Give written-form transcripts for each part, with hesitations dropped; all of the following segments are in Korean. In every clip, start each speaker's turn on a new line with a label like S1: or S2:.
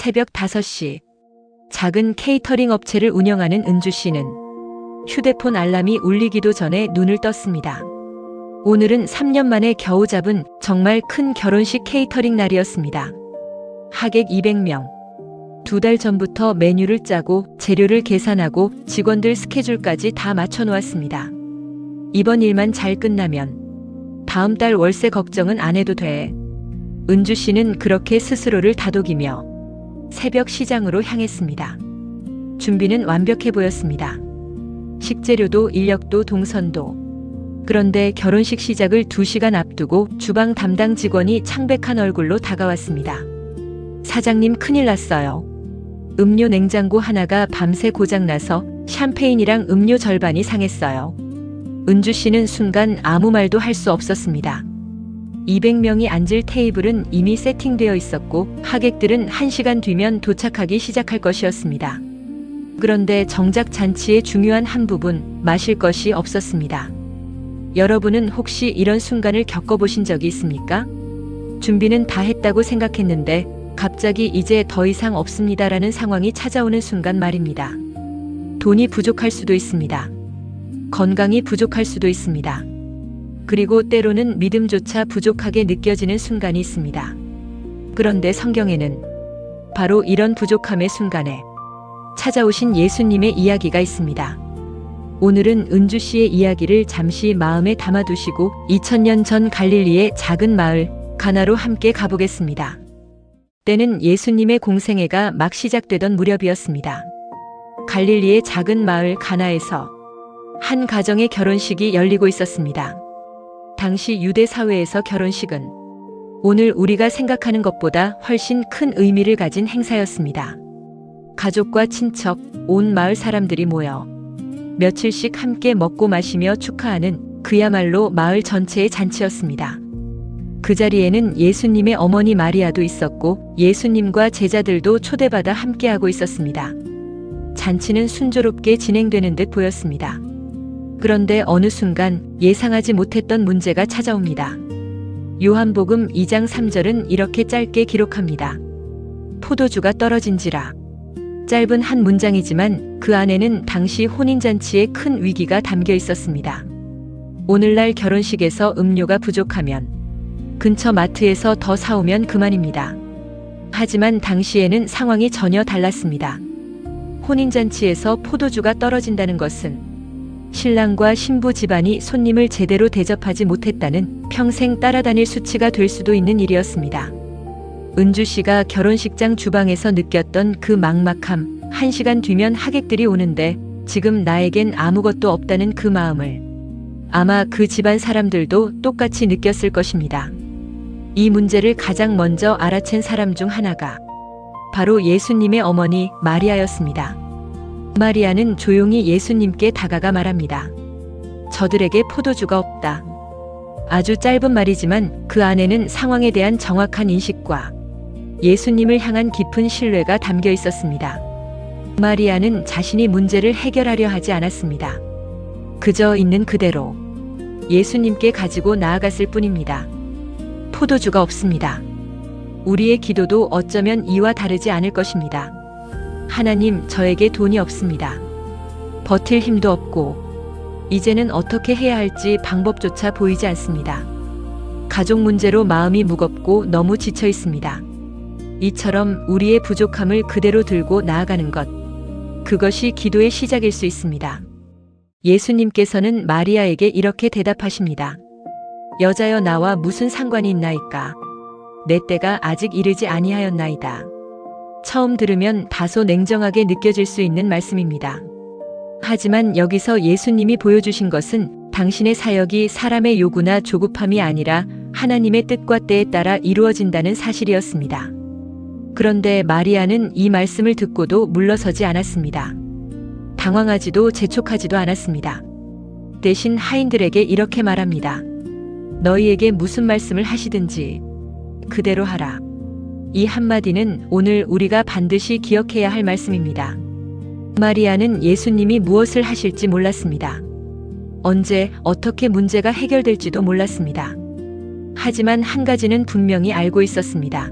S1: 새벽 5시. 작은 케이터링 업체를 운영하는 은주 씨는 휴대폰 알람이 울리기도 전에 눈을 떴습니다. 오늘은 3년 만에 겨우 잡은 정말 큰 결혼식 케이터링 날이었습니다. 하객 200명. 2달 전부터 메뉴를 짜고 재료를 계산하고 직원들 스케줄까지 다 맞춰 놓았습니다. 이번 일만 잘 끝나면 다음 달 월세 걱정은 안 해도 돼. 은주 씨는 그렇게 스스로를 다독이며 새벽 시장으로 향했습니다. 준비는 완벽해 보였습니다. 식재료도 인력도 동선도. 그런데 결혼식 시작을 2시간 앞두고 주방 담당 직원이 창백한 얼굴로 다가왔습니다. 사장님, 큰일 났어요. 음료 냉장고 하나가 밤새 고장나서 샴페인이랑 음료 절반이 상했어요. 은주 씨는 순간 아무 말도 할 수 없었습니다. 200명이 앉을 테이블은 이미 세팅되어 있었고 하객들은 1시간 뒤면 도착하기 시작할 것이었습니다. 그런데 정작 잔치의 중요한 한 부분, 마실 것이 없었습니다. 여러분은 혹시 이런 순간을 겪어보신 적이 있습니까? 준비는 다 했다고 생각했는데 갑자기 이제 더 이상 없습니다라는 상황이 찾아오는 순간 말입니다. 돈이 부족할 수도 있습니다. 건강이 부족할 수도 있습니다. 그리고 때로는 믿음조차 부족하게 느껴지는 순간이 있습니다. 그런데 성경에는 바로 이런 부족함의 순간에 찾아오신 예수님의 이야기가 있습니다. 오늘은 은주 씨의 이야기를 잠시 마음에 담아두시고 2000년 전 갈릴리의 작은 마을 가나로 함께 가보겠습니다. 때는 예수님의 공생애가 막 시작되던 무렵이었습니다. 갈릴리의 작은 마을 가나에서 한 가정의 결혼식이 열리고 있었습니다. 당시 유대 사회에서 결혼식은 오늘 우리가 생각하는 것보다 훨씬 큰 의미를 가진 행사였습니다. 가족과 친척, 온 마을 사람들이 모여 며칠씩 함께 먹고 마시며 축하하는 그야말로 마을 전체의 잔치였습니다. 그 자리에는 예수님의 어머니 마리아도 있었고 예수님과 제자들도 초대받아 함께하고 있었습니다. 잔치는 순조롭게 진행되는 듯 보였습니다. 그런데 어느 순간 예상하지 못했던 문제가 찾아옵니다. 요한복음 2장 3절은 이렇게 짧게 기록합니다. 포도주가 떨어진지라. 짧은 한 문장이지만 그 안에는 당시 혼인잔치의 큰 위기가 담겨 있었습니다. 오늘날 결혼식에서 음료가 부족하면 근처 마트에서 더 사오면 그만입니다. 하지만 당시에는 상황이 전혀 달랐습니다. 혼인잔치에서 포도주가 떨어진다는 것은 신랑과 신부 집안이 손님을 제대로 대접하지 못했다는 평생 따라다닐 수치가 될 수도 있는 일이었습니다. 은주 씨가 결혼식장 주방에서 느꼈던 그 막막함, 1시간 뒤면 하객들이 오는데 지금 나에겐 아무것도 없다는 그 마음을 아마 그 집안 사람들도 똑같이 느꼈을 것입니다. 이 문제를 가장 먼저 알아챈 사람 중 하나가 바로 예수님의 어머니 마리아였습니다. 마리아는 조용히 예수님께 다가가 말합니다. 저들에게 포도주가 없다. 아주 짧은 말이지만 그 안에는 상황에 대한 정확한 인식과 예수님을 향한 깊은 신뢰가 담겨 있었습니다. 마리아는 자신이 문제를 해결하려 하지 않았습니다. 그저 있는 그대로 예수님께 가지고 나아갔을 뿐입니다. 포도주가 없습니다. 우리의 기도도 어쩌면 이와 다르지 않을 것입니다. 하나님, 저에게 돈이 없습니다. 버틸 힘도 없고 이제는 어떻게 해야 할지 방법조차 보이지 않습니다. 가족 문제로 마음이 무겁고 너무 지쳐 있습니다. 이처럼 우리의 부족함을 그대로 들고 나아가는 것, 그것이 기도의 시작일 수 있습니다. 예수님께서는 마리아에게 이렇게 대답하십니다. 여자여, 나와 무슨 상관이 있나이까? 내 때가 아직 이르지 아니하였나이다. 처음 들으면 다소 냉정하게 느껴질 수 있는 말씀입니다. 하지만 여기서 예수님이 보여주신 것은 당신의 사역이 사람의 요구나 조급함이 아니라 하나님의 뜻과 때에 따라 이루어진다는 사실이었습니다. 그런데 마리아는 이 말씀을 듣고도 물러서지 않았습니다. 당황하지도 재촉하지도 않았습니다. 대신 하인들에게 이렇게 말합니다. 너희에게 무슨 말씀을 하시든지 그대로 하라. 이 한마디는 오늘 우리가 반드시 기억해야 할 말씀입니다. 마리아는 예수님이 무엇을 하실지 몰랐습니다. 언제, 어떻게 문제가 해결될지도 몰랐습니다. 하지만 한 가지는 분명히 알고 있었습니다.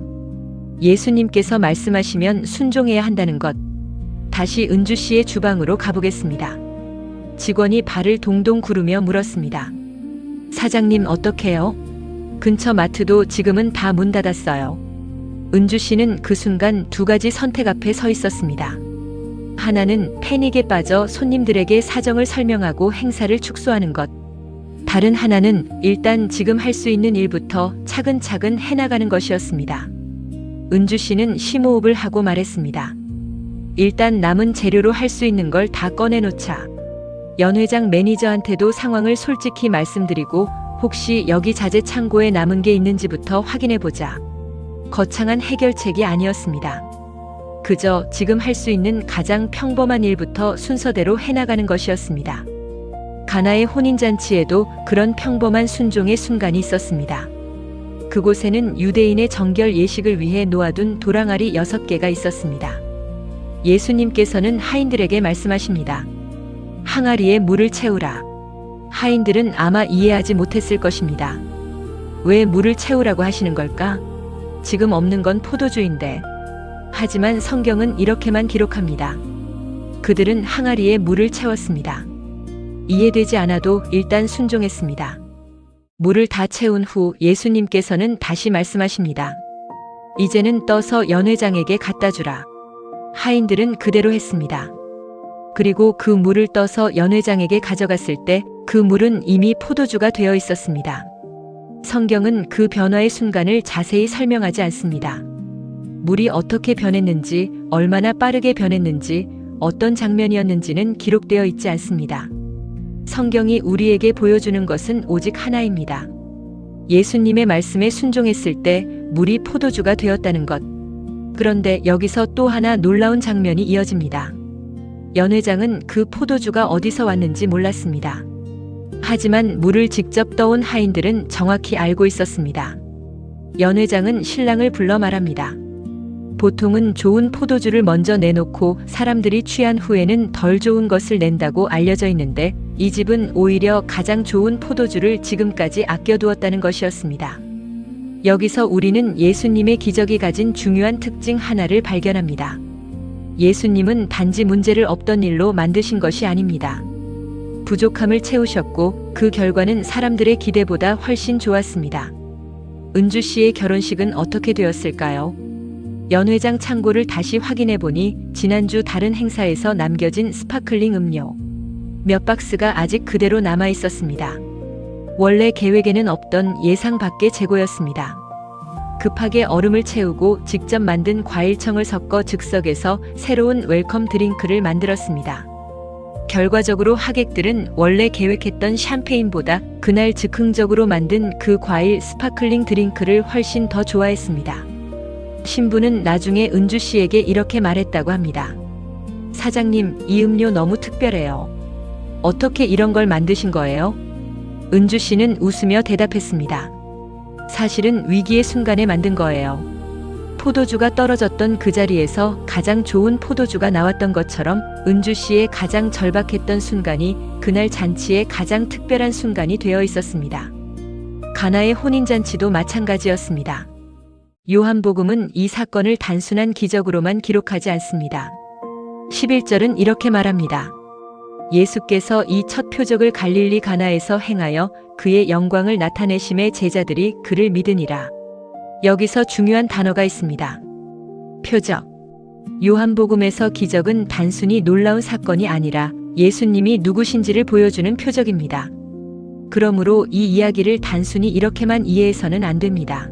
S1: 예수님께서 말씀하시면 순종해야 한다는 것. 다시 은주 씨의 주방으로 가보겠습니다. 직원이 발을 동동 구르며 물었습니다. 사장님 어떡해요? 근처 마트도 지금은 다 문 닫았어요. 은주 씨는 그 순간 두 가지 선택 앞에 서 있었습니다. 하나는 패닉에 빠져 손님들에게 사정을 설명하고 행사를 축소하는 것. 다른 하나는 일단 지금 할 수 있는 일부터 차근차근 해나가는 것이었습니다. 은주 씨는 심호흡을 하고 말했습니다. 일단 남은 재료로 할 수 있는 걸 다 꺼내놓자. 연 회장 매니저한테도 상황을 솔직히 말씀드리고 혹시 여기 자재 창고에 남은 게 있는지부터 확인해보자. 거창한 해결책이 아니었습니다. 그저 지금 할 수 있는 가장 평범한 일부터 순서대로 해나가는 것이었습니다. 가나의 혼인잔치에도 그런 평범한 순종의 순간이 있었습니다. 그곳에는 유대인의 정결 예식을 위해 놓아둔 도랑아리 6개가 있었습니다. 예수님께서는 하인들에게 말씀하십니다. 항아리에 물을 채우라. 하인들은 아마 이해하지 못했을 것입니다. 왜 물을 채우라고 하시는 걸까? 지금 없는 건 포도주인데. 하지만 성경은 이렇게만 기록합니다. 그들은 항아리에 물을 채웠습니다. 이해되지 않아도 일단 순종했습니다. 물을 다 채운 후 예수님께서는 다시 말씀하십니다. 이제는 떠서 연 회장에게 갖다 주라. 하인들은 그대로 했습니다. 그리고 그 물을 떠서 연 회장에게 가져갔을 때 그 물은 이미 포도주가 되어 있었습니다. 성경은 그 변화의 순간을 자세히 설명하지 않습니다. 물이 어떻게 변했는지, 얼마나 빠르게 변했는지, 어떤 장면이었는지는 기록되어 있지 않습니다. 성경이 우리에게 보여주는 것은 오직 하나입니다. 예수님의 말씀에 순종했을 때 물이 포도주가 되었다는 것. 그런데 여기서 또 하나 놀라운 장면이 이어집니다. 연 회장은 그 포도주가 어디서 왔는지 몰랐습니다. 하지만 물을 직접 떠온 하인들은 정확히 알고 있었습니다. 연 회장은 신랑을 불러 말합니다. 보통은 좋은 포도주를 먼저 내놓고 사람들이 취한 후에는 덜 좋은 것을 낸다고 알려져 있는데 이 집은 오히려 가장 좋은 포도주를 지금까지 아껴두었다는 것이었습니다. 여기서 우리는 예수님의 기적이 가진 중요한 특징 하나를 발견합니다. 예수님은 단지 문제를 없던 일로 만드신 것이 아닙니다. 부족함을 채우셨고 그 결과는 사람들의 기대보다 훨씬 좋았습니다. 은주 씨의 결혼식은 어떻게 되었을까요? 연 회장 창고를 다시 확인해 보니 지난주 다른 행사에서 남겨진 스파클링 음료 몇 박스가 아직 그대로 남아 있었습니다. 원래 계획에는 없던 예상 밖의 재고였습니다. 급하게 얼음을 채우고 직접 만든 과일청을 섞어 즉석에서 새로운 웰컴 드링크를 만들었습니다. 결과적으로 하객들은 원래 계획했던 샴페인보다 그날 즉흥적으로 만든 그 과일 스파클링 드링크를 훨씬 더 좋아했습니다. 신부는 나중에 은주 씨에게 이렇게 말했다고 합니다. 사장님, 이 음료 너무 특별해요. 어떻게 이런 걸 만드신 거예요? 은주 씨는 웃으며 대답했습니다. 사실은 위기의 순간에 만든 거예요. 포도주가 떨어졌던 그 자리에서 가장 좋은 포도주가 나왔던 것처럼 은주 씨의 가장 절박했던 순간이 그날 잔치의 가장 특별한 순간이 되어 있었습니다. 가나의 혼인잔치도 마찬가지였습니다. 요한복음은 이 사건을 단순한 기적으로만 기록하지 않습니다. 11절은 이렇게 말합니다. 예수께서 이 첫 표적을 갈릴리 가나에서 행하여 그의 영광을 나타내심에 제자들이 그를 믿으니라. 여기서 중요한 단어가 있습니다. 표적. 요한복음에서 기적은 단순히 놀라운 사건이 아니라 예수님이 누구신지를 보여주는 표적입니다. 그러므로 이 이야기를 단순히 이렇게만 이해해서는 안 됩니다.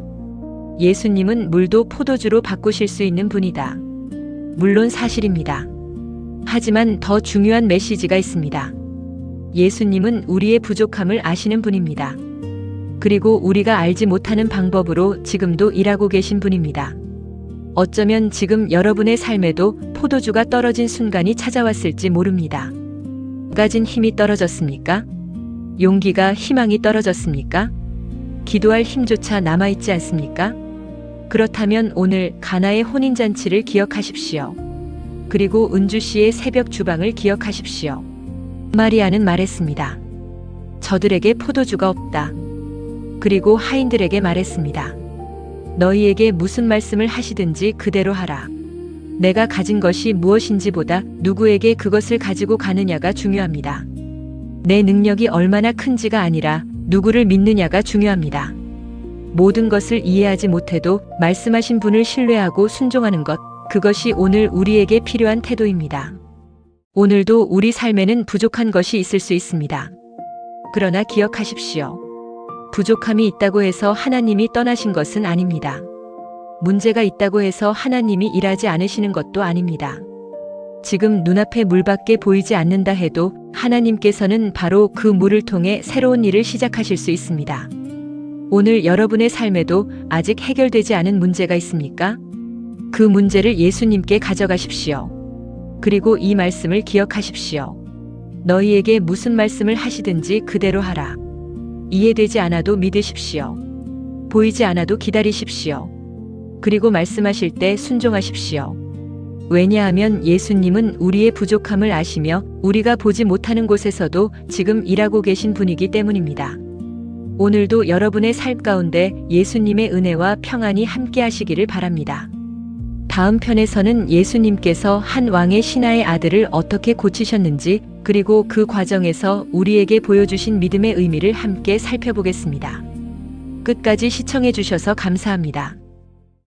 S1: 예수님은 물도 포도주로 바꾸실 수 있는 분이다. 물론 사실입니다. 하지만 더 중요한 메시지가 있습니다. 예수님은 우리의 부족함을 아시는 분입니다. 그리고 우리가 알지 못하는 방법으로 지금도 일하고 계신 분입니다. 어쩌면 지금 여러분의 삶에도 포도주가 떨어진 순간이 찾아왔을지 모릅니다. 가진 힘이 떨어졌습니까? 용기가, 희망이 떨어졌습니까? 기도할 힘조차 남아있지 않습니까? 그렇다면 오늘 가나의 혼인잔치를 기억하십시오. 그리고 은주 씨의 새벽 주방을 기억하십시오. 마리아는 말했습니다. 저들에게 포도주가 없다. 그리고 하인들에게 말했습니다. 너희에게 무슨 말씀을 하시든지 그대로 하라. 내가 가진 것이 무엇인지보다 누구에게 그것을 가지고 가느냐가 중요합니다. 내 능력이 얼마나 큰지가 아니라 누구를 믿느냐가 중요합니다. 모든 것을 이해하지 못해도 말씀하신 분을 신뢰하고 순종하는 것, 그것이 오늘 우리에게 필요한 태도입니다. 오늘도 우리 삶에는 부족한 것이 있을 수 있습니다. 그러나 기억하십시오. 부족함이 있다고 해서 하나님이 떠나신 것은 아닙니다. 문제가 있다고 해서 하나님이 일하지 않으시는 것도 아닙니다. 지금 눈앞에 물밖에 보이지 않는다 해도 하나님께서는 바로 그 물을 통해 새로운 일을 시작하실 수 있습니다. 오늘 여러분의 삶에도 아직 해결되지 않은 문제가 있습니까? 그 문제를 예수님께 가져가십시오. 그리고 이 말씀을 기억하십시오. 너희에게 무슨 말씀을 하시든지 그대로 하라. 이해되지 않아도 믿으십시오. 보이지 않아도 기다리십시오. 그리고 말씀하실 때 순종하십시오. 왜냐하면 예수님은 우리의 부족함을 아시며 우리가 보지 못하는 곳에서도 지금 일하고 계신 분이기 때문입니다. 오늘도 여러분의 삶 가운데 예수님의 은혜와 평안이 함께 하시기를 바랍니다. 다음 편에서는 예수님께서 한 왕의 신하의 아들을 어떻게 고치셨는지, 그리고 그 과정에서 우리에게 보여주신 믿음의 의미를 함께 살펴보겠습니다. 끝까지 시청해 주셔서 감사합니다.